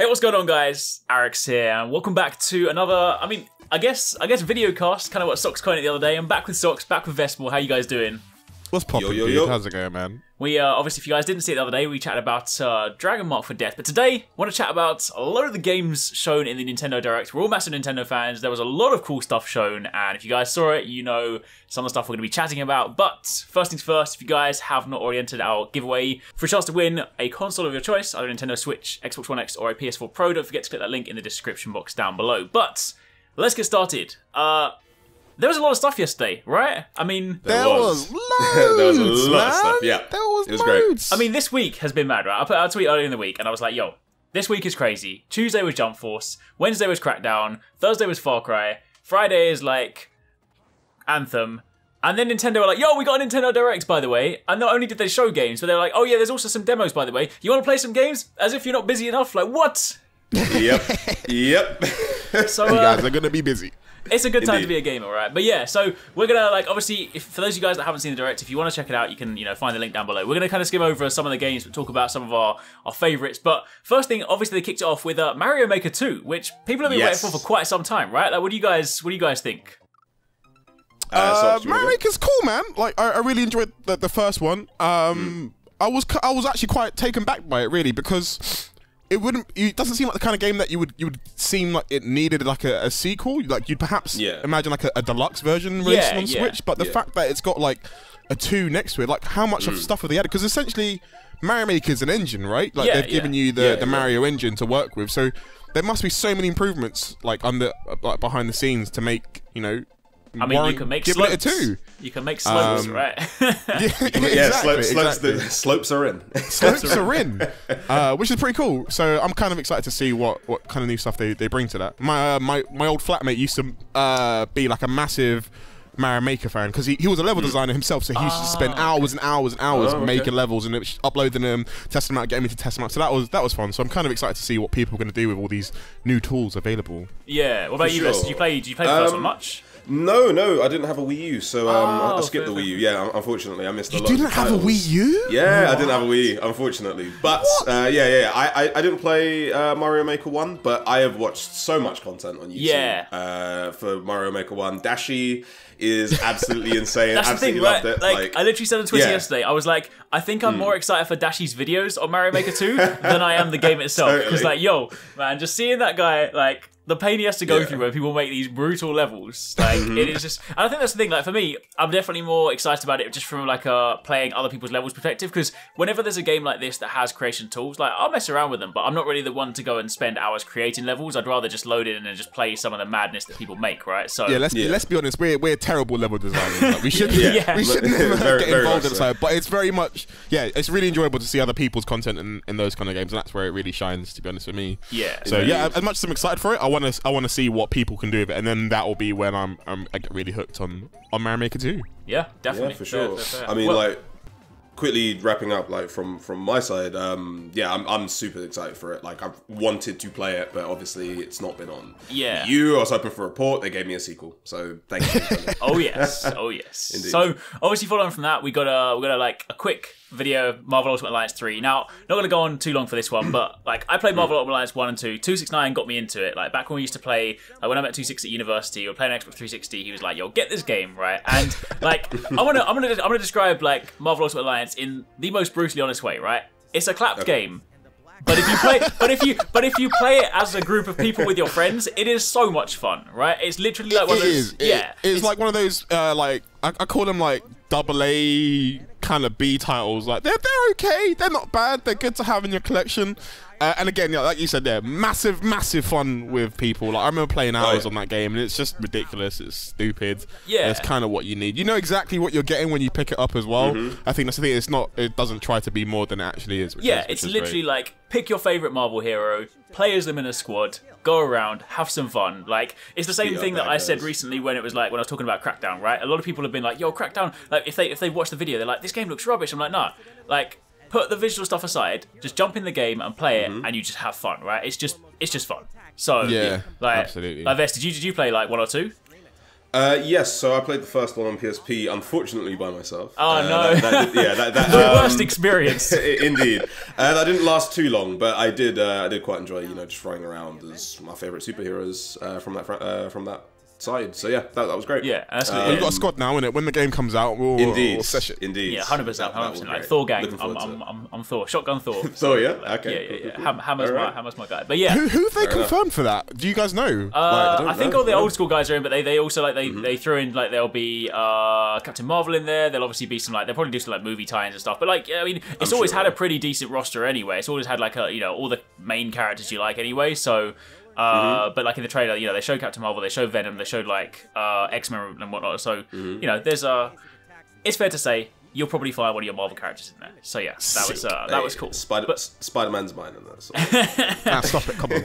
Hey, what's going on, guys? Arekkz here, and welcome back to another, I guess video cast, kind of what Socks coined it the other day. I'm back with Socks, back with Vestmore. How you guys doing? What's poppin', dude? How's it going, man? We, obviously, if you guys didn't see it the other day, we chatted about Dragon Mark for Death. But today, I want to chat about a lot of the games shown in the Nintendo Direct. We're all massive Nintendo fans. There was a lot of cool stuff shown, and if you guys saw it, you know some of the stuff we're going to be chatting about. But first things first, if you guys have not already entered our giveaway for a chance to win a console of your choice, either Nintendo Switch, Xbox One X, or a PS4 Pro, don't forget to click that link in the description box down below. But let's get started. There was a lot of stuff yesterday, right? I mean, there was loads, there was a lot of stuff, yeah. There was loads. Great. I mean, this week has been mad, right? I put out a tweet earlier in the week, and I was like, yo, this week is crazy. Tuesday was Jump Force, Wednesday was Crackdown, Thursday was Far Cry, Friday is, like, Anthem, and then Nintendo were like, yo, we got a Nintendo Direct, by the way, and not only did they show games, but they were like, oh yeah, there's also some demos, by the way. You want to play some games? As if you're not busy enough? Like, what? Yep. So, you guys are going to be busy. It's a good time to be a gamer, right? But yeah, so we're gonna obviously, for those of you guys that haven't seen the Direct, if you want to check it out, you can find the link down below. We're gonna kind of skim over some of the games, but talk about some of our favorites. But first thing, obviously, they kicked it off with Mario Maker 2, which people have been waiting for quite some time, right? Like, what do you guys think? Mario Maker's cool, man. Like, I really enjoyed the first one. I was actually quite taken back by it, really, because it doesn't seem like the kind of game that you would seem like it needed like a sequel. Like, you'd perhaps imagine like a deluxe version released on Switch, but the fact that it's got like a 2 next to it, like how much of stuff have they added? Because essentially Mario Maker's an engine, right? Like they've given you the Mario engine to work with, so there must be so many improvements like behind the scenes to make, I mean, you can make slopes. It a 2. You can make slopes, right? Exactly. Slopes are in. Slopes are in, which is pretty cool. So I'm kind of excited to see what kind of new stuff they bring to that. My old flatmate used to be like a massive Mario Maker fan because he was a level designer himself, so he used to spend hours and hours and hours making levels and uploading them, testing them out, getting me to test them out. So that was fun. So I'm kind of excited to see what people are going to do with all these new tools available. Yeah. What about you, Vest? Did you play the first one much? No, I didn't have a Wii U, so I skipped the Wii U. Yeah, unfortunately, I missed a lot. You didn't have a Wii U? Yeah, I didn't have a Wii U, unfortunately. But I didn't play Mario Maker 1, but I have watched so much content on YouTube for Mario Maker 1. Dashi is absolutely insane. That's absolutely the thing, right? loved it. Like, I literally said on Twitter yesterday, I was like, I think I'm more excited for Dashi's videos on Mario Maker 2 than I am the game itself. Because, like, yo, man, just seeing that guy, like, the pain he has to go through when people make these brutal levels, like, it is just... And I think that's the thing, like, for me, I'm definitely more excited about it just from, like, playing other people's levels perspective, because whenever there's a game like this that has creation tools, like, I'll mess around with them, but I'm not really the one to go and spend hours creating levels. I'd rather just load it in and just play some of the madness that people make, right? So let's be honest, we're terrible level designers. Like, we should never get involved in it, so, but it's very much, it's really enjoyable to see other people's content in those kind of games, and that's where it really shines, to be honest with me. Yeah. So as much as I'm excited for it, I want to see what people can do with it, and then that will be when I get really hooked on Mario Maker 2. Yeah, definitely. Yeah, for sure. Fair. I mean, like, quickly wrapping up, like, from my side, I'm super excited for it. Like, I've wanted to play it, but obviously it's not been on. Yeah. I was hoping for a port. They gave me a sequel, so thank you. Oh yes. Indeed. So obviously, following from that, we got a quick video, Marvel Ultimate Alliance 3. Now, not gonna go on too long for this one, but like, I played Marvel Ultimate Alliance 1 and 2. 269 got me into it. Like, back when we used to play, like, when I met 26 at university, we were playing Xbox 360. He was like, "Yo, get this game, right?" And like, I'm gonna describe like Marvel Ultimate Alliance in the most brutally honest way, right? It's a clapped game. But if you play, if you play it as a group of people with your friends, it is so much fun, right? It's literally like one of those. It's like one of those like I call them like AA kind of B titles. Like they're okay, they're not bad, they're good to have in your collection. And again, like you said, massive fun with people. Like, I remember playing hours on that game, and it's just ridiculous. It's stupid. Yeah, it's kind of what you need. You know exactly what you're getting when you pick it up as well. I think that's the thing. It doesn't try to be more than it actually is. It's literally great. Like, pick your favorite Marvel hero, play as them in a squad, go around, have some fun. Like, it's the same thing that I said recently when it was like, when I was talking about Crackdown, right? A lot of people have been like, "Yo, Crackdown." Like, if they watch the video, they're like, "This game looks rubbish." I'm like, "Nah." Like, put the visual stuff aside, just jump in the game and play it, and you just have fun, right? It's just fun. So yeah, like, absolutely. Like, Vest, did you play like 1 or 2? Yes, so I played the first one on PSP, unfortunately by myself. Oh no! That the worst experience. Indeed, that didn't last too long, but I did quite enjoy, just running around as my favorite superheroes from that side. So yeah, that was great. Yeah, absolutely. We've got a squad now, innit? When the game comes out, we'll session. Indeed. Yeah, 100%. 100%. Like Thor gang. I'm Thor. Shotgun Thor. Thor, yeah. Okay. Yeah. Hammer's my guy. But yeah. Who have they confirmed for that? Do you guys know? I think all the old school guys are in, but they also like they threw in like there'll be Captain Marvel in there. There'll obviously be some like they'll probably do some like movie tie-ins and stuff. But like I mean, it's always had a pretty decent roster anyway. It's always had like all the main characters you like anyway. So. But like in the trailer, they showed Captain Marvel, they showed Venom, they showed like X-Men and whatnot. So there's it's fair to say you'll probably find one of your Marvel characters in there. So yeah, that was cool. Spider-Man's mine in that. So. Stop it! Come on.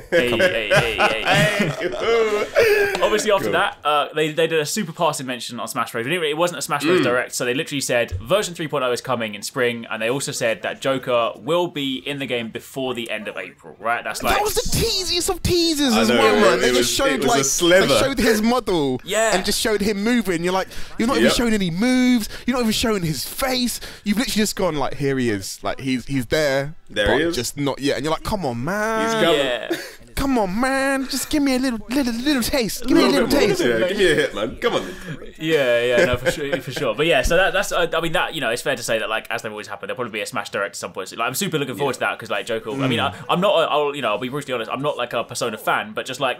Obviously, after that, they did a super passing mention on Smash Bros. It wasn't a Smash Bros. Direct, so they literally said version 3.0 is coming in spring, and they also said that Joker will be in the game before the end of April. Right? That's like that was the teasiest of teasers as well, man. They just showed like they showed his model, and just showed him moving. You're like, you're not even showing any moves. You're not even showing his face. You've literally just gone like, here he is. Like he's there. There he is. Just not yet. And you're like, come on, man. He's coming. Yeah. Come on, man. Just give me a little taste. Give me a little taste. Yeah, give me a hit, man. Come on. Yeah, no, for sure. But yeah, so that's I mean that it's fair to say that like as they've always happened, there'll probably be a Smash Direct at some point. So, like, I'm super looking forward to that because like Joker. I mean, I'm not. I'll be brutally honest. I'm not like a Persona fan, but just like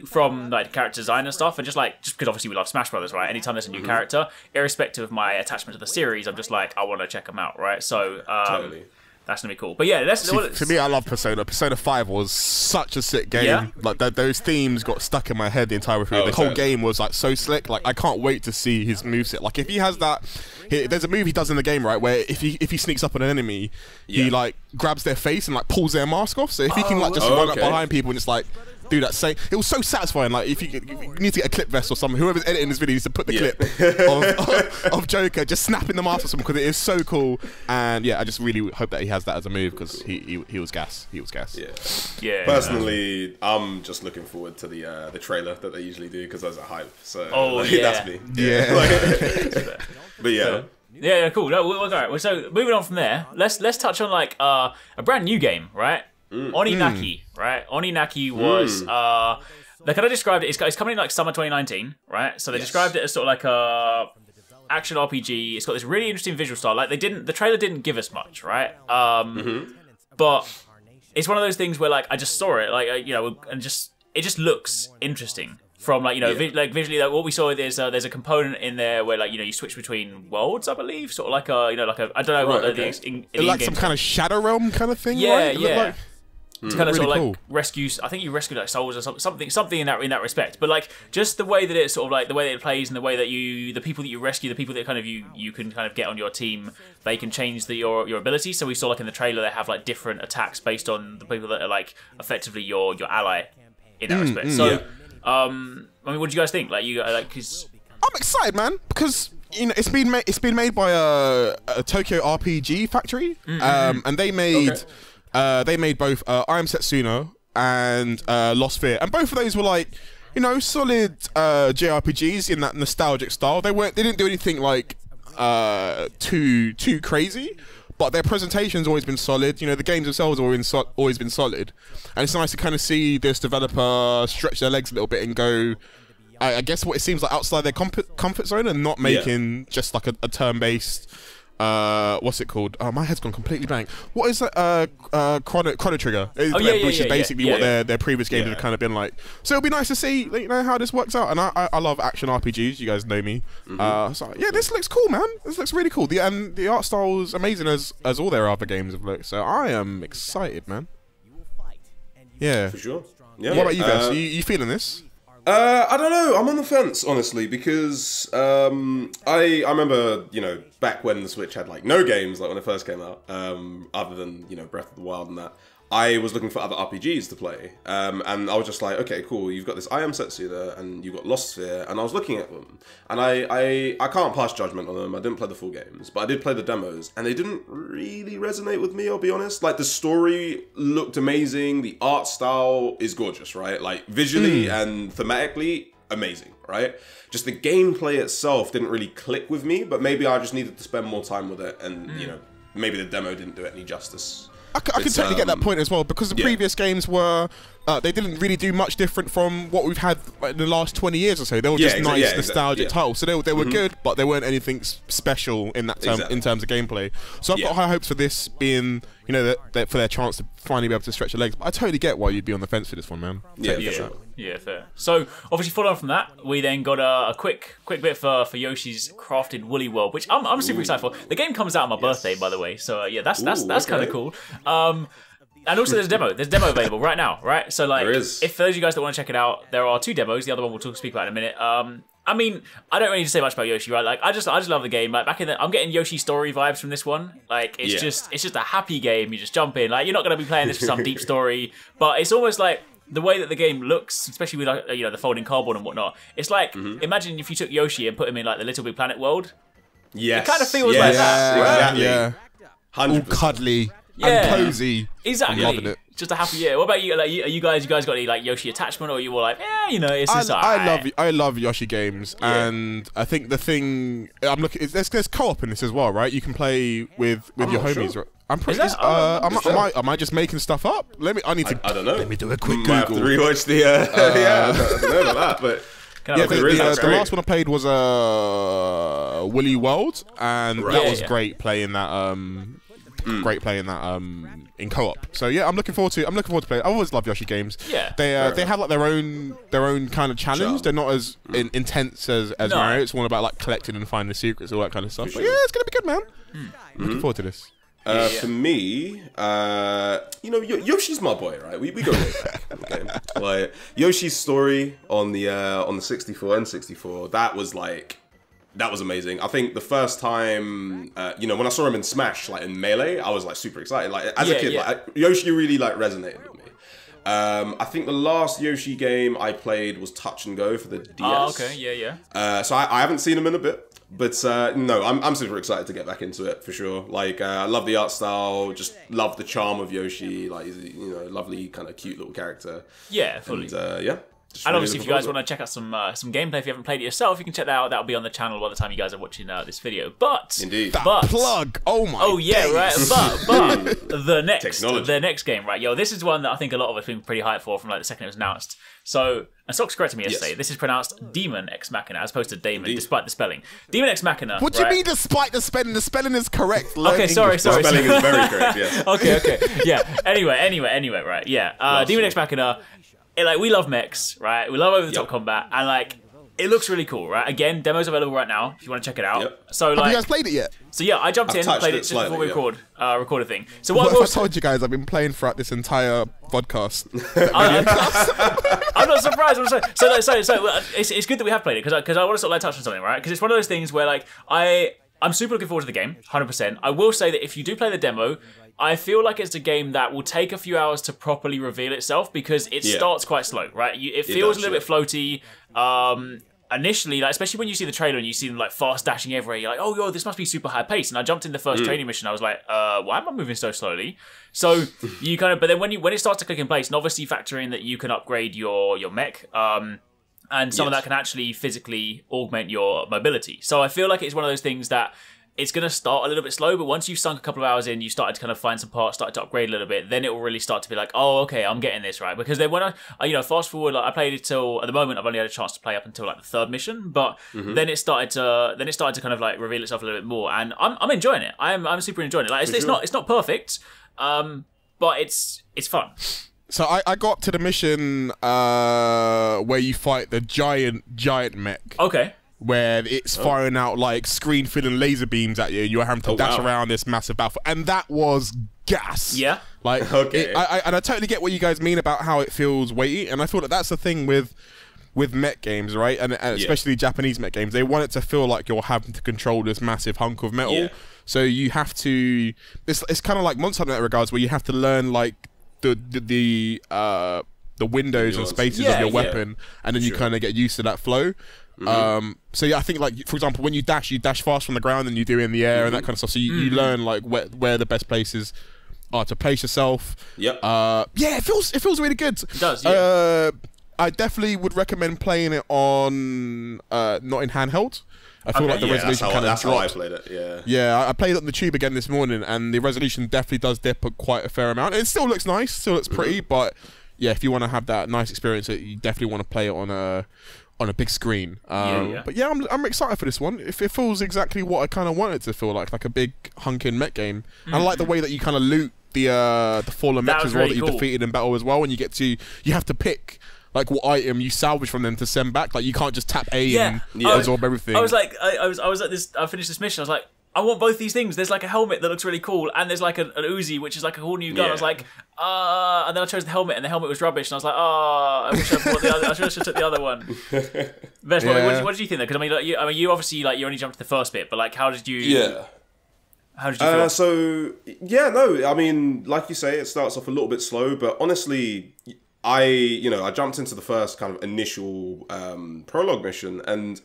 from like character design and stuff, and just because obviously we love Smash Brothers, right? Anytime there's a new character, irrespective of my attachment to the series, I'm just like I want to check them out, right? So totally. That's gonna be cool. But yeah, for me, I love Persona. Persona 5 was such a sick game. Yeah? Like those themes got stuck in my head the entire way through. The whole game was like so slick. Like I can't wait to see his moveset. Like if he has that, there's a move he does in the game, right, where if he sneaks up on an enemy, he like grabs their face and like pulls their mask off. So if he can like just run up behind people and just like do that same, it was so satisfying. Like if you need to get a clip vest or something, whoever's editing this video needs to put the clip of Joker just snapping the mask or something because it is so cool. And yeah, I just really hope that he has that as a move because he was gas. He was gas. Yeah. Personally, I'm just looking forward to the trailer that they usually do because there's a hype. So that's me. Yeah. But yeah. Yeah, cool. No, all right. So moving on from there, let's touch on like a brand new game, right? Oninaki, right? Oninaki was they kind of described it. It's coming in like summer 2019, right? So they described it as sort of like a action RPG. It's got this really interesting visual style. Like the trailer didn't give us much, right? But it's one of those things where like I just saw it, like and it just looks interesting. From like like visually, like what we saw is there's a component in there where like you switch between worlds, I believe, sort of like a like a I don't know what the like some kind of Shadow Realm kind of thing. Yeah, right? yeah. To kind of really sort of cool. like rescue. I think you rescue like souls or something in that respect. But like just the way that it's sort of like the way that it plays and the way that the people that you rescue, the people that kind of you can kind of get on your team, they can change your ability. So we saw like in the trailer they have like different attacks based on the people that are like effectively your ally in that respect. So. I mean, what do you guys think? Like, cause I'm excited, man, because it's been made by a Tokyo RPG factory, and they made both I Am Setsuna and Lost Sphere, and both of those were like solid JRPGs in that nostalgic style. They didn't do anything like too crazy. But their presentation's always been solid. The games themselves have always been solid. And it's nice to kind of see this developer stretch their legs a little bit and go, I guess what it seems like outside their comfort zone and not making just like a turn-based, what's it called? Oh, my head's gone completely blank. What is that? Chrono Trigger. Which is basically what their previous games have kind of been like. So it'll be nice to see how this works out. And I love action RPGs. You guys know me. So yeah, this looks cool, man. This looks really cool. The art style is amazing as all their other games have looked. So I am excited, man. Yeah. For sure. Yeah. What about you guys? You feeling this? I don't know. I'm on the fence, honestly, because I remember, back when the Switch had like no games, like when it first came out, other than Breath of the Wild and that. I was looking for other RPGs to play, and I was just like, okay, cool. You've got this I Am Setsuna, and you've got Lost Sphere, and I was looking at them, and I can't pass judgment on them. I didn't play the full games, but I did play the demos, and they didn't really resonate with me. I'll be honest. Like the story looked amazing, the art style is gorgeous, right? Like visually and thematically, amazing, right? Just the gameplay itself didn't really click with me, but maybe I just needed to spend more time with it, and you know, maybe the demo didn't do it any justice. I can totally get that point as well, because the previous games were, they didn't really do much different from what we've had in the last 20 years or so. They were just nice, nostalgic titles. So they were good, but they weren't anything special in that term, in terms of gameplay. So I've got high hopes for this being, you know, that for their chance to finally be able to stretch their legs. But I totally get why you'd be on the fence for this one, man. Yeah, fair. So obviously, following on from that, we then got a quick bit for Yoshi's Crafted Woolly World, which I'm super excited for. The game comes out on my birthday, by the way, so yeah, that's kind of cool. And also, there's a demo. There's a demo available right now, right? So like, if for those of you guys that want to check it out, there are 2 demos. The other one we'll speak about in a minute. I mean, I don't really need to say much about Yoshi, right? Like, I just love the game. Like, I'm getting Yoshi story vibes from this one. Like, it's just a happy game. You just jump in. Like, you're not going to be playing this for some deep story, but it's almost like the way that the game looks, especially with, like, you know, the folding cardboard and whatnot. It's like, imagine if you took Yoshi and put him in like the Little Big Planet world. It kind of feels like that, right? Exactly. Yeah, 100%. All cuddly and cozy. Exactly. I'm loving it. Just a happy year. What about you? Like, you guys got any like Yoshi attachment, or are you all like, you know, it's just I love Yoshi games, and I think the thing I'm looking is there's co-op in this as well, right? You can play with your homies. Right? I'm pretty. Am I just making stuff up? I need to. I don't know. Let me do a quick Google. I have to rewatch the. I don't know about that, but. The last one I played was Woolly World, and that was great playing that. Great playing that in co-op. So yeah, I'm looking forward to playing. I always love Yoshi games. Yeah, they have like their own kind of challenge. They're not as intense as Mario. It's more about like collecting and finding the secrets, all that kind of stuff. But yeah, it's gonna be good, man. I'm looking forward to this. For me, you know, Yoshi's my boy, right? We go way back. Okay? Like Yoshi's story on the 64 and 64, that was amazing. I think the first time, you know, when I saw him in Smash, like in Melee, I was like super excited. Like as a kid, like Yoshi really like resonated with me. I think the last Yoshi game I played was Touch and Go for the DS. Oh, okay, yeah. So I haven't seen him in a bit. But no, I'm super excited to get back into it for sure. Like I love the art style, just love the charm of Yoshi. Like he's a lovely kind of cute little character. Yeah, fully. And, and obviously, if you guys want to check out some gameplay, if you haven't played it yourself, you can check that out. That'll be on the channel by the time you guys are watching this video. But indeed, plug. Oh yeah, days. Right. But the next game, right? Yo, this is one that I think a lot of us have been pretty hyped for from like the second it was announced. So, and Stocks corrected me yesterday. This is pronounced Daemon X Machina as opposed to Daemon, despite the spelling. Daemon X Machina. What do you mean despite the spelling? The spelling is correct. Okay, sorry. The spelling is very correct. Yes. Okay. Yeah. Anyway. Right. Yeah. Daemon X Machina. Like, we love mechs, right? We love over-the-top combat, and like, it looks really cool, right? Again, demo's available right now if you want to check it out. So like, have you guys played it yet? So yeah, I jumped in, played it just before we record a thing. So what if I told you guys I've been playing throughout this entire podcast? I'm not surprised. So it's good that we have played it because I want to sort of like touch on something, right? Because it's one of those things where like I'm super looking forward to the game, 100%. I will say that if you do play the demo, I feel like it's a game that will take a few hours to properly reveal itself because it starts quite slow, right? It feels a little bit floaty. Initially, like especially when you see the trailer and you see them like fast dashing everywhere, you're like, oh, yo, this must be super high pace. And I jumped in the first training mission, I was like, why am I moving so slowly? So you kind of, but then when it starts to click in place, and obviously factor in that you can upgrade your mech, and some of that can actually physically augment your mobility. So I feel like it's one of those things that it's going to start a little bit slow, but once you've sunk a couple of hours in, you started to kind of find some parts, started to upgrade a little bit, then it will really start to be like, oh, okay, I'm getting this, right? Because then when I fast forward, like I played it till, at the moment, I've only had a chance to play up until like the third mission, but then it started to kind of like reveal itself a little bit more, and I'm enjoying it. I'm super enjoying it. Like it's not perfect, but it's fun. So I got to the mission where you fight the giant mech. Okay. Where it's firing out like screen-filling laser beams at you, and you're having to dash around this massive battle, and that was gas. Yeah. Like, I totally get what you guys mean about how it feels weighty, and I thought that's the thing with mech games, right? And especially Japanese mech games, they want it to feel like you're having to control this massive hunk of metal. Yeah. So you have to. It's kind of like Monster Hunter in that regards, where you have to learn like the windows and spaces of your weapon, and then you kind of get used to that flow. So yeah, I think like for example, when you dash fast from the ground than you do in the air and that kind of stuff. So you learn like where the best places are to place yourself. Yep. Yeah, it feels really good. It does. Yeah. I definitely would recommend playing it on not in handheld. I feel like the resolution kind of that's dropped. how I played it. Yeah. Yeah, I played it on the tube again this morning, and the resolution definitely does dip quite a fair amount. It still looks nice, still looks pretty, but yeah, if you want to have that nice experience, you definitely want to play it on a big screen. But yeah, I'm excited for this one. If it feels exactly what I kind of want it to feel like a big hunking mech game. And I like the way that you kind of loot the fallen mechs as well that you defeated in battle as well, and you have to pick like what item you salvage from them to send back. Like you can't just tap A and absorb everything. I was like, I was at this. I finished this mission. I was like, I want both these things. There's like a helmet that looks really cool, and there's like an Uzi, which is like a whole new gun. I was like, and then I chose the helmet, and the helmet was rubbish, and I was like, I wish I bought the other. I should have took the other one. Vesh, what did you think? Because I mean, you obviously like you only jumped to the first bit, but like, how did you? Yeah. How did you feel? So yeah, no, I mean, like you say, it starts off a little bit slow, but honestly, I jumped into the first kind of initial prologue mission, and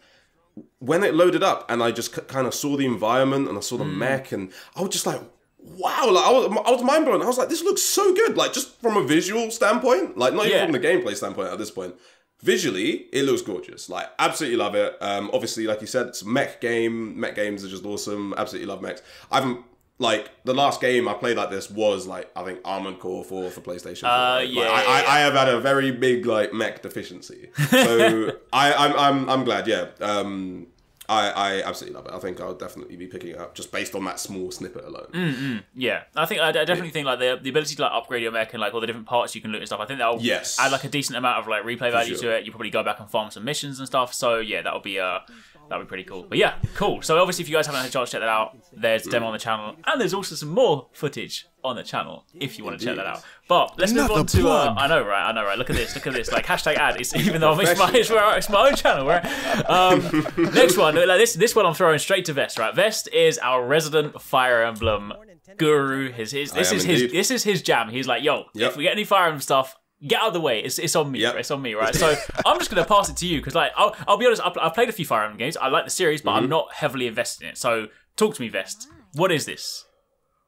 when it loaded up and I just kind of saw the environment and I saw the mech, and I was just like, wow, like I was mind blown. I was like, this looks so good, like just from a visual standpoint, like not even from the gameplay standpoint at this point. Visually, it looks gorgeous. Like, absolutely love it. Obviously, like you said, it's a mech game. Mech games are just awesome. Absolutely love mechs. I haven't, like, the last game I played like this was, like, I think Armored Core 4 for PlayStation 4. I have had a very big, like, mech deficiency. So, I'm glad, yeah. I absolutely love it. I think I'll definitely be picking it up just based on that small snippet alone. Yeah, I definitely think like the ability to like upgrade your mech and like all the different parts you can loot and stuff. I think that'll add like a decent amount of like replay value to it. You probably go back and farm some missions and stuff. So yeah, that'll be pretty cool. But yeah, cool. So obviously, if you guys haven't had a chance to check that out, there's a demo on the channel, and there's also some more footage on the channel if you want to check that out. But let's move on to I know right. Look at this. Like hashtag ad. It's even though it's my own channel, right? Next one, like this one I'm throwing straight to Vest. Right, Vest is our resident Fire Emblem guru. This is his jam. He's like, yo, if we get any Fire Emblem stuff, get out of the way. It's on me. Yep. It's on me, right? So I'm just gonna pass it to you because, like, I'll be honest. I've played a few Fire Emblem games. I like the series, but I'm not heavily invested in it. So talk to me, Vest. What is this?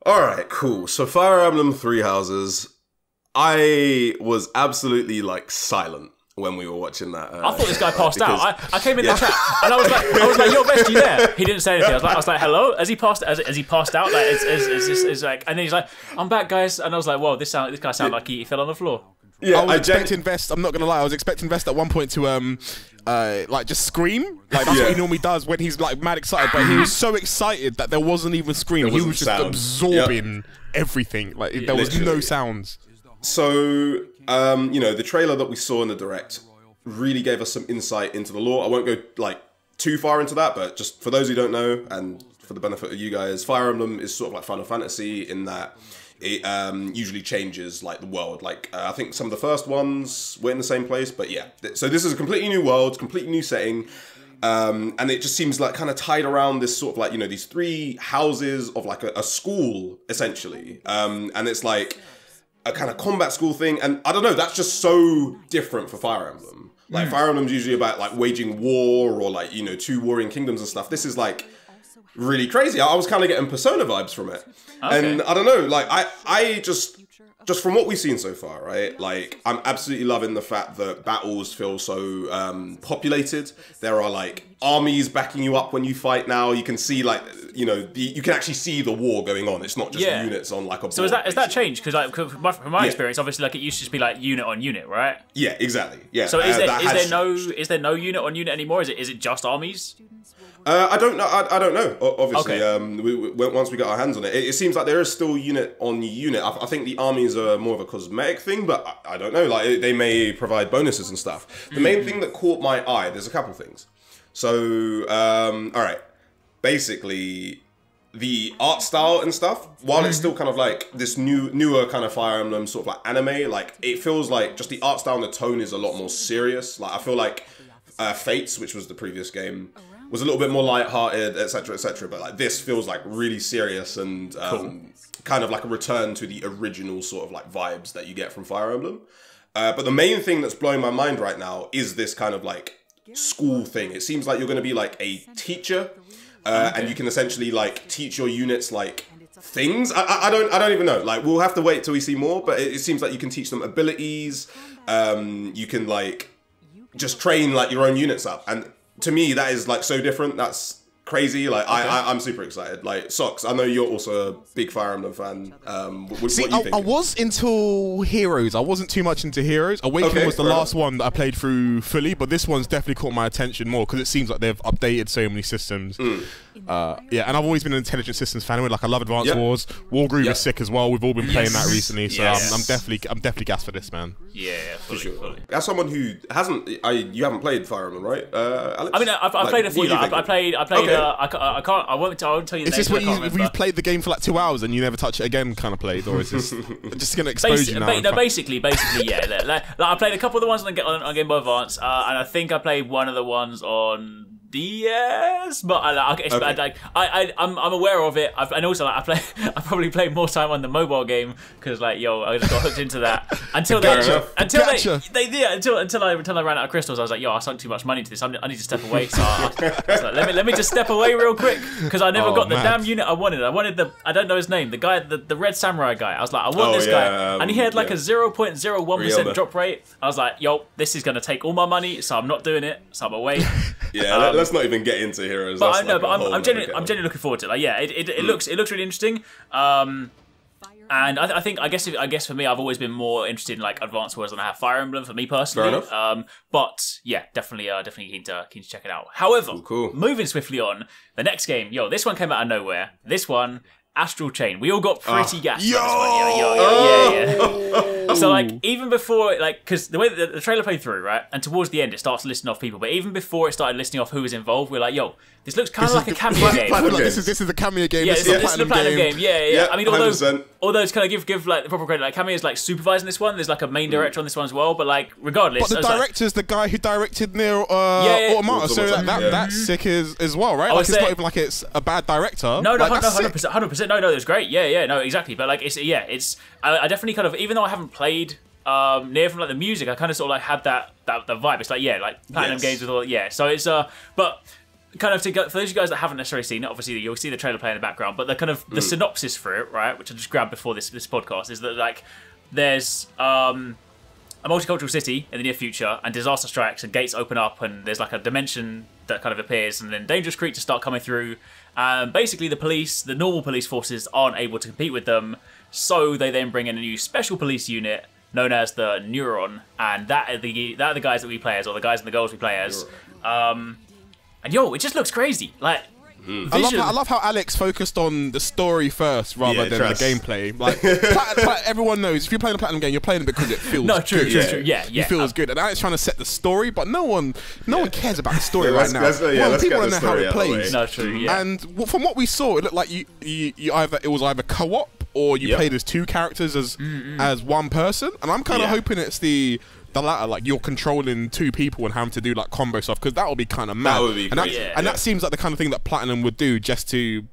All right, cool. So Fire Emblem Three Houses. I was absolutely like silent when we were watching that. I thought this guy passed out. I came in the chat and I was like, yo, Vest, you there? He didn't say anything. I was like, hello? Has he passed out? Like, it's like, and then he's like, I'm back, guys. And I was like, whoa, this guy sounded like he fell on the floor. Yeah, I was expecting Vest. I'm not gonna lie. I was expecting Vest at one point to like just scream. Like that's what he normally does when he's like mad excited. But he was so excited that there wasn't even screaming. He was just absorbing everything. Like there was no sounds. So the trailer that we saw in the direct really gave us some insight into the lore. I won't go like too far into that, but just for those who don't know, and for the benefit of you guys, Fire Emblem is sort of like Final Fantasy in that it usually changes like the world. Like I think some of the first ones were in the same place, but yeah. So this is a completely new world, completely new setting, and it just seems like kind of tied around this sort of like these three houses of like a school essentially, and it's like a kind of combat school thing, and I don't know. That's just so different for Fire Emblem. Like Fire Emblem's usually about like waging war or like two warring kingdoms and stuff. This is like really crazy. I was kind of getting Persona vibes from it. Okay. And I don't know, like I just from what we've seen so far, right? Like I'm absolutely loving the fact that battles feel so populated. There are like armies backing you up when you fight now. You can see like you can actually see the war going on. It's not just units on like a board. So is that changed? Because like from my experience, obviously like it used to just be like unit on unit, right? Yeah, exactly. Yeah. So is there no unit on unit anymore? Is it just armies? I don't know. I don't know. Obviously, once we got our hands on it, it seems like there is still unit on unit. I think the armies are more of a cosmetic thing, but I don't know. Like they may provide bonuses and stuff. The main thing that caught my eye, there's a couple things. So, all right. Basically, the art style and stuff, while it's still kind of like this newer kind of Fire Emblem sort of like anime, like it feels like just the art style and the tone is a lot more serious. Like I feel like Fates, which was the previous game, was a little bit more light-hearted, etc., but like this feels like really serious and kind of like a return to the original sort of like vibes that you get from Fire Emblem. But the main thing that's blowing my mind right now is this kind of like school thing. It seems like you're going to be like a teacher, and you can essentially like teach your units like things. I don't even know. Like we'll have to wait till we see more. But it seems like you can teach them abilities. You can like just train like your own units up. And to me, that is like so different. That's crazy. Like I'm super excited. Like Socks, I know you're also a big Fire Emblem fan. See, what do you think? I was into Heroes. I wasn't too much into Heroes. Awakening was the last one that I played through fully, but this one's definitely caught my attention more because it seems like they've updated so many systems. Yeah, and I've always been an intelligent systems fan. Like I love Advance Wars. Wargroove is sick as well. We've all been playing that recently, so I'm definitely gassed for this, man. Yeah, fully. As someone who hasn't, you haven't played Fire Emblem, right, Alex? I mean, I've played a few. I played. I can't. I won't tell you. Is this when you've played the game for like 2 hours and you never touch it again, kind of played, or is this just going to expose you now? No, basically, yeah. Like, I played a couple of the ones on Game Boy Advance, and I think I played one of the ones on DS, but I'm aware of it. And also like, I probably played more time on the mobile game because like I just got hooked into that until I ran out of crystals. I was like, I sunk too much money into this. I need to step away. So I was like, let me just step away real quick because I never got the damn unit I wanted. I wanted I don't know his name, the guy, the red samurai guy. I was like, I want this guy, and he had like a 0.01% drop rate. I was like, this is gonna take all my money, so I'm not doing it. So I'm away. Yeah, let's not even get into Heroes. But I'm genuinely looking forward to it. Like, it looks really interesting. And I guess for me, I've always been more interested in like Advance Wars than I have Fire Emblem for me personally. Fair enough. But yeah, definitely keen to check it out. However, moving swiftly on, the next game, this one came out of nowhere. This one, Astral Chain. We all got pretty gassed. So like even before, like, because the way that the trailer played through, right, and towards the end it starts listing off people, but even before it started listing off who was involved, we're like, this looks kind of like a cameo game. This is a cameo game. Yeah, this is the platinum game. Yeah. I mean, although it's kind of give like the proper credit, like Cameo's like supervising this one. There's like a main director on this one as well, but like regardless. But the director's the guy who directed Nier Automata, so that's sick as well, right? Like it's not even like it's a bad director. No, 100%. No, it's great. Yeah, no, exactly. But like it's I definitely kind of, even though I haven't played Nier from like the music, I kind of sort of like had that vibe. It's like like platinum games with all so it's but kind of for those of you guys that haven't necessarily seen it, obviously you'll see the trailer play in the background, but the kind of the synopsis for it, right, which I just grabbed before this podcast, is that like there's a multicultural city in the near future and disaster strikes and gates open up and there's like a dimension that kind of appears and then dangerous creatures start coming through. Basically the normal police forces aren't able to compete with them, so they then bring in a new special police unit known as the Neuron, and that are the guys that we play as, or the guys and the girls we play as. And it just looks crazy. Like, I love how Alex focused on the story first rather than the gameplay. Like, everyone knows if you're playing a platinum game, you're playing it because it feels good. True. Yeah. It feels good. And Alex trying to set the story, but no one cares about the story right now. People don't know how it plays. No, true. Yeah. And from what we saw, it looked like it was either co-op or you played as two characters as one person. And I'm kind of hoping it's the latter, like you're controlling two people and having to do like combo stuff, because that would be kind of mad. That would be great. That seems like the kind of thing that Platinum would do just to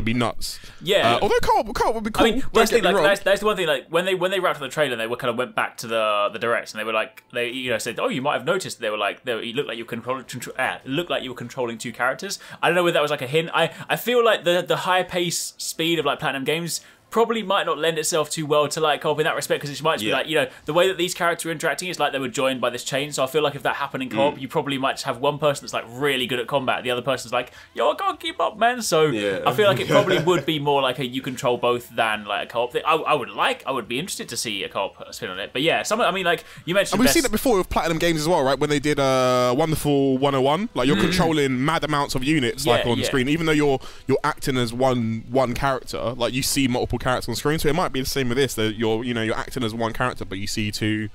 be nuts. Yeah. Although co-op would be cool. I mean, that's the one thing. Like when they wrapped up the trailer, they kind of went back to the directs and they were like, said, you might have noticed. They were like, you looked like you were controlling two characters. I don't know whether that was like a hint. I feel like the high pace speed of like Platinum games probably might not lend itself too well to like co-op in that respect, because it might be like, the way that these characters are interacting is like they were joined by this chain. So I feel like if that happened in co-op, you probably might just have one person that's like really good at combat, the other person's like, I can't keep up, man. So I feel like it probably would be more like a you control both than like a co-op thing. I would be interested to see a co-op spin on it. But yeah, like you mentioned, and we've seen it before with Platinum games as well, right? When they did Wonderful 101, like you're controlling mad amounts of units like on screen, even though you're acting as one character, like you see multiple characters on screen. So it might be the same with this, that you're acting as one character, but you see two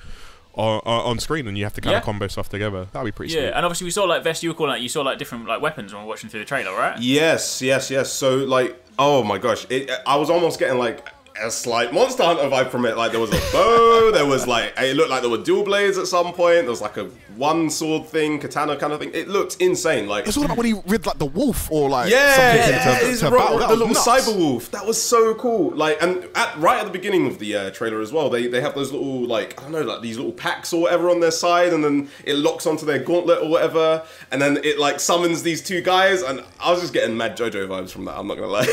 on screen, and you have to kind of combo stuff together. That'd be pretty sweet. And obviously we saw like Vest, you were calling out, you saw like different like weapons when we were watching through the trailer, right? Yes. So like, oh my gosh, I was almost getting like a slight Monster Hunter vibe from it. Like there was a bow, there was like, it looked like there were dual blades at some point. There was like a one sword thing, katana kind of thing. It looked insane. Like it's all about when he rid like the wolf or like the little cyber wolf. That was so cool. Like, and right at the beginning of the trailer as well, they have those little like, I don't know, like these little packs or whatever on their side, and then it locks onto their gauntlet or whatever, and then it like summons these two guys, and I was just getting mad JoJo vibes from that. I'm not gonna lie.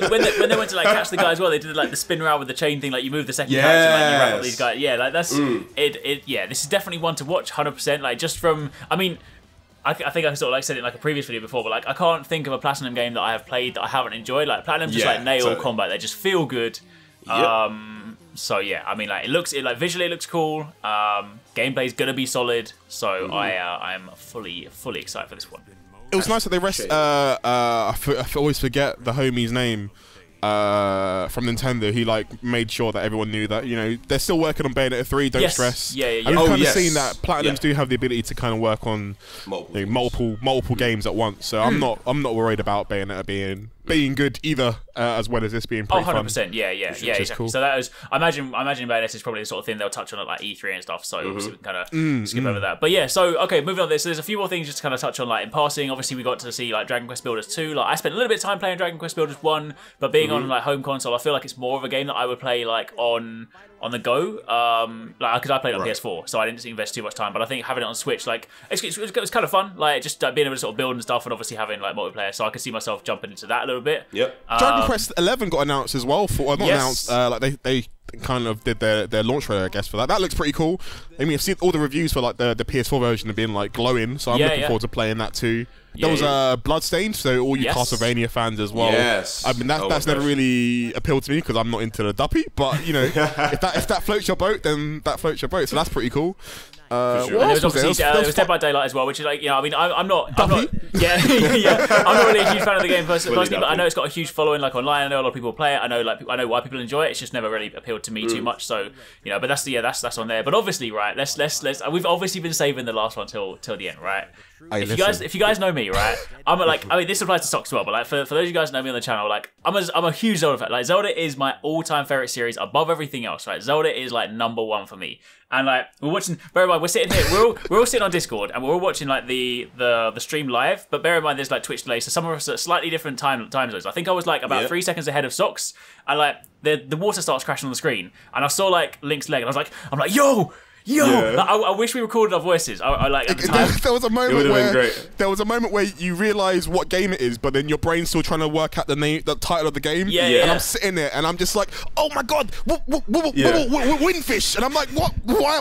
When they went to like catch the the guy as well. They did like the spin around with the chain thing. Like you move the second character, like you wrap up these guys. Yeah, like that's it. Yeah, this is definitely one to watch. 100%. Like just from, I mean. I think I sort of like said it in like a previous video before, but like I can't think of a Platinum game that I have played that I haven't enjoyed. Like Platinum just like nail combat; they just feel good. Yep. So yeah, I mean, like it visually it looks cool. Gameplay's gonna be solid. So I'm fully excited for this one. It was nice that they I always forget the homie's name. From Nintendo, he like made sure that everyone knew that they're still working on Bayonetta 3. Don't stress. Yeah. I've kind of seen that Platinums do have the ability to kind of work on multiple games at once. So I'm not worried about Bayonetta being good either, as well as this being pretty 100%. Yeah, exactly. Cool. So that was I imagine Bayonetta is probably the sort of thing they'll touch on at like E3 and stuff. So obviously we can kind of skip over that. But yeah, so okay, moving on. So there's a few more things just to kind of touch on like in passing. Obviously we got to see like Dragon Quest Builders 2. Like I spent a little bit of time playing Dragon Quest Builders 1, but being on like home console, I feel like it's more of a game that I would play like on the go, like because I played it on PS4, so I didn't invest too much time. But I think having it on Switch, like it's kind of fun, like just being able to sort of build and stuff, and obviously having like multiplayer. So I could see myself jumping into that a little bit. Yep. Dragon Quest 11 got announced as well. Announced. Like they kind of did their launch trailer, I guess, for that. That looks pretty cool. I mean, I've seen all the reviews for like the PS4 version have been like glowing, so I'm looking forward to playing that too. There was Bloodstained, so all you Castlevania fans as well. Yes. I mean, that's never really appealed to me because I'm not into the duppy. But if that floats your boat, then that floats your boat. So that's pretty cool. Sure. And there was Dead by Daylight as well, which is like I mean, I'm not I'm not really a huge fan of the game personally, but I know it's got a huge following like online. I know a lot of people play it. I know why people enjoy it. It's just never really appealed to me too much. So but that's on there. But obviously, right? Let's we've obviously been saving the last one till the end, right? If you guys know me, right, I'm like, I mean, this applies to Socks as well, but like for those of you guys who know me on the channel, like I'm a huge Zelda fan. Like Zelda is my all-time favorite series above everything else, right? Zelda is like #1 for me. And like we're watching, bear in mind we're sitting here, we're all sitting on Discord and we're all watching like the stream live. But bear in mind there's like Twitch delay, so some of us are at slightly different time zones. I think I was like about 3 seconds ahead of Socks, and like the water starts crashing on the screen, and I saw like Link's leg, and I'm like, yo. Like, I wish we recorded our voices. I like at the time. There was a moment where you realise what game it is, but then your brain's still trying to work out the title of the game. And I'm sitting there and I'm just like, oh my god, Windfish, and I'm like, what?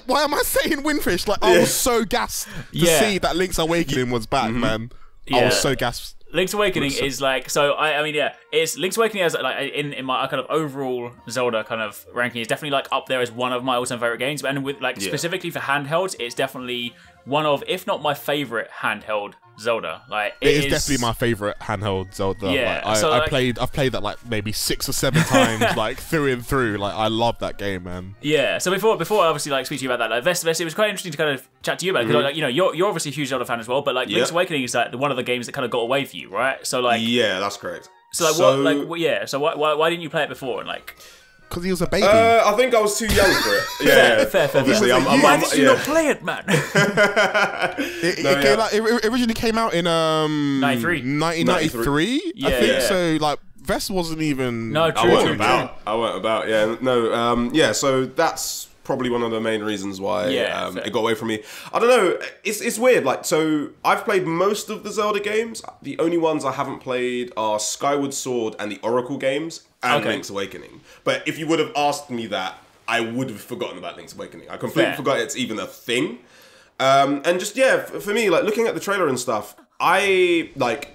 Why am I saying Windfish? Like I was so gassed to see that Link's Awakening was back, man. I was so gassed. Link's Awakening is like, so I mean it's Link's Awakening as like in my kind of overall Zelda kind of ranking is definitely like up there as one of my all-time favorite games, and with like specifically for handhelds, it's definitely one of, if not my favorite handheld Zelda. Like it is definitely my favorite handheld Zelda. Yeah, I've played that like maybe 6 or 7 times, like through and through. Like I love that game, man. Yeah. So before I obviously like speak to you about that, like Vest, it was quite interesting to kind of chat to you about it, because like you're obviously a huge Zelda fan as well, but like Link's Awakening is like one of the games that kind of got away for you, right? So like that's correct. So So why didn't you play it before and like? Because he was a baby. I think I was too young for it. Fair. Obviously, why did you not play it, man? It originally came out in 1993. I think so. Like Vest wasn't even. No, true. I weren't about. Yeah, no. So that's probably one of the main reasons why it got away from me. I don't know. It's weird. Like, so I've played most of the Zelda games. The only ones I haven't played are Skyward Sword and the Oracle games and Link's Awakening. But if you would have asked me that, I would have forgotten about Link's Awakening. I completely forgot it's even a thing. And just for me, like looking at the trailer and stuff, I like,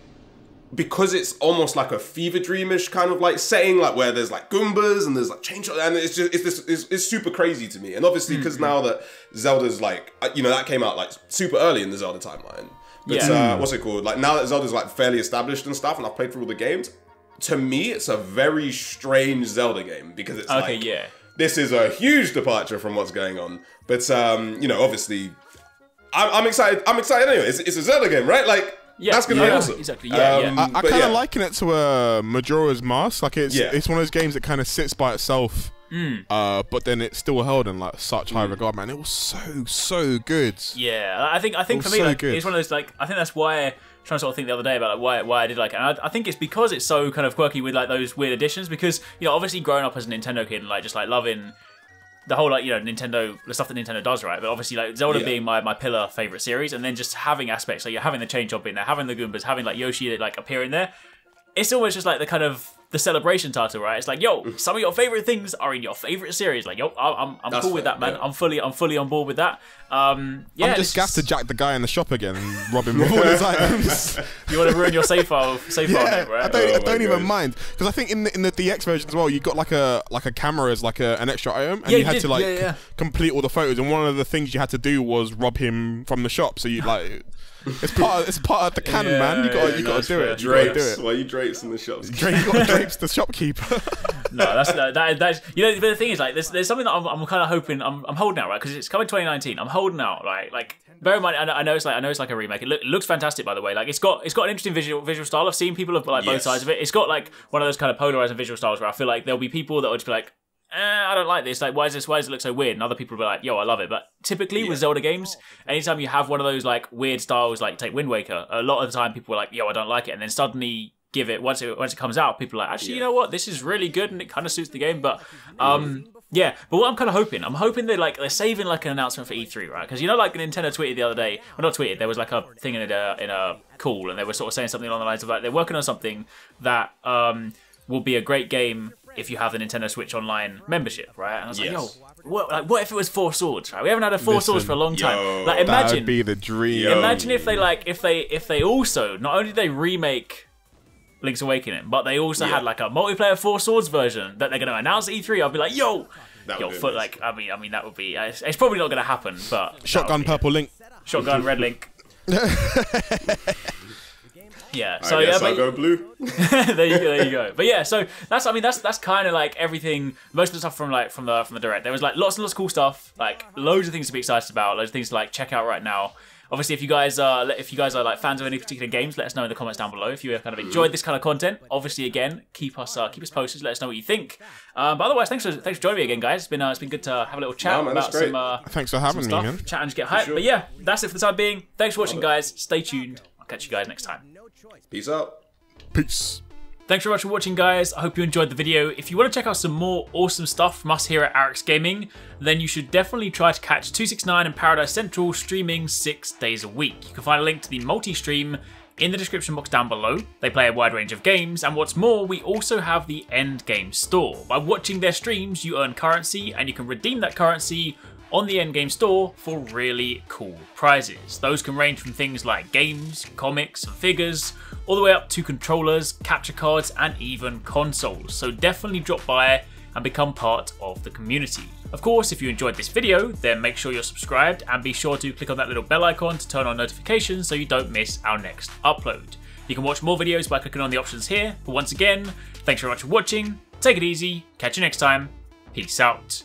because it's almost like a fever dreamish kind of like setting, like where there's like Goombas and there's like chainsaw, and it's super crazy to me. And obviously because now that Zelda's like, that came out like super early in the Zelda timeline. But what's it called? Like now that Zelda's like fairly established and stuff, and I've played through all the games, to me it's a very strange Zelda game, because it's this is a huge departure from what's going on. But obviously I'm excited. I'm excited anyway. It's a Zelda game, right? Like. Yeah, that's gonna be awesome. Exactly. I kind of liken it to a Majora's Mask. Like it's one of those games that kind of sits by itself, but then it's still held in like such high regard. Man, it was so good. Yeah, I think for me, like, it's one of those, like, I think that's why I'm trying to sort of think the other day about like why I did like it. And I think it's because it's so kind of quirky with like those weird additions. Because obviously growing up as a Nintendo kid and like just like loving the whole like Nintendo, the stuff that Nintendo does, right? But obviously like Zelda being my pillar favorite series, and then just having aspects like you're having the chain chomp in there, having the Goombas, having like Yoshi like appear in there. It's almost just like the kind of the celebration title, right? It's like, yo, some of your favorite things are in your favorite series. Like, yo, I'm cool with that, man. Yeah. I'm fully on board with that. I'm just gassed to jack the guy in the shop again and rob him of all his items. You want to ruin your save file, name, right? I don't even mind, because I think in the DX version as well, you got like a camera as like an extra item, and you had to complete all the photos. And one of the things you had to do was rob him from the shop. So you like. It's part of the canon, man. You got to do it. Drapes. Why are you drapes in the shops? You got to drapes the shopkeeper. No, that's you know. But the thing is, like, there's something that I'm kind of hoping. I'm holding out, right? Because it's coming 2019. I'm holding out, right? Like, bear in mind, I know it's like a remake. It looks fantastic, by the way. Like, it's got an interesting visual style. I've seen people of like both sides of it. It's got like one of those kind of polarizing visual styles where I feel like there'll be people that will just be like, I don't like this. Like, why does it look so weird? And other people will be like, yo, I love it. But typically with Zelda games, anytime you have one of those like weird styles, like take Wind Waker, a lot of the time people are like, yo, I don't like it. And then suddenly give it once it comes out, people are like, actually, you know what? This is really good and it kind of suits the game. But yeah. But what I'm kind of hoping, they're saving like an announcement for E3, right? Because like Nintendo tweeted the other day, well, not tweeted, there was like a thing in a call, and they were sort of saying something along the lines of like they're working on something that will be a great game if you have the Nintendo Switch Online membership, right? And I was like, yo, what if it was Four Swords, right? We haven't had a Four Swords for a long time. Like, imagine that'd be the dream. Imagine if they also, not only did they remake Link's Awakening, but they also had like a multiplayer Four Swords version that they're going to announce at E3. I'll be like, yo, like, I mean, that would be. It's probably not going to happen, but Shotgun Purple Link, Shotgun Red Link. Yeah, so I'll go blue. there you go. But yeah, so that's kind of like everything. Most of the stuff from the direct. There was like lots and lots of cool stuff, like loads of things to be excited about, loads of things to like check out right now. Obviously, if you guys are like fans of any particular games, let us know in the comments down below. If you kind of enjoyed this kind of content, obviously again keep us posted. Let us know what you think. But otherwise, thanks for joining me again, guys. It's been good to have a little chat about some. Thanks for having me, man. Chat and just get hyped. Sure. But yeah, that's it for the time being. Thanks for watching, guys. Stay tuned. I'll catch you guys next time. Peace out. Peace. Thanks very much for watching, guys. I hope you enjoyed the video. If you want to check out some more awesome stuff from us here at Arekkz Gaming, then you should definitely try to catch TwoSixNine and Paradise Central streaming 6 days a week. You can find a link to the multi-stream in the description box down below. They play a wide range of games, and what's more, we also have the Endgame store. By watching their streams, you earn currency, and you can redeem that currency on the Endgame store for really cool prizes. Those can range from things like games, comics, and figures, all the way up to controllers, capture cards, and even consoles. So definitely drop by and become part of the community. Of course, if you enjoyed this video, then make sure you're subscribed and be sure to click on that little bell icon to turn on notifications so you don't miss our next upload. You can watch more videos by clicking on the options here, but once again, thanks very much for watching, take it easy, catch you next time, peace out.